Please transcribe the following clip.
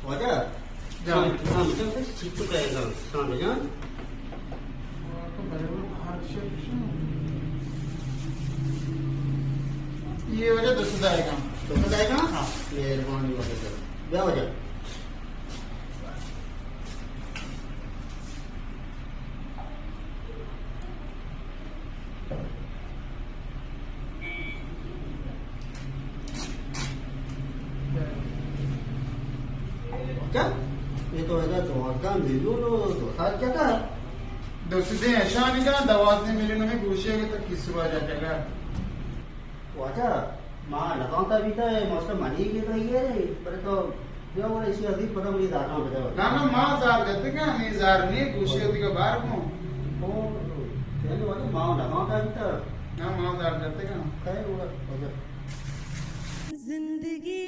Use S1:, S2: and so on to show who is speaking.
S1: 맞아. 다음부터 집도 가야가 상대전.
S2: ये वजह 10 आएगा।
S1: तो बताएगा हाँ मेहरबानी वजह क्या वजह क्या ये तो है तो का मिलियन तो साथ क्या था
S2: दोस्ती ऐसा नहीं का दवाने मिलियन में घुसेगा तो किस बार जाएगा
S1: वाचा माँ लगाता भी था मस्त मनी के तो ये पर तो क्या बोले इससे अधिक पता मुझे दाना बजा
S2: ना ना माँ जार देते क्या नहीं जार नहीं घुसेगा का बाहर को
S1: ओ चलो वाचा माँ लगाता भी था
S2: ना माँ जार देते क्या
S1: क्या हुआ वाचा
S3: जिंदगी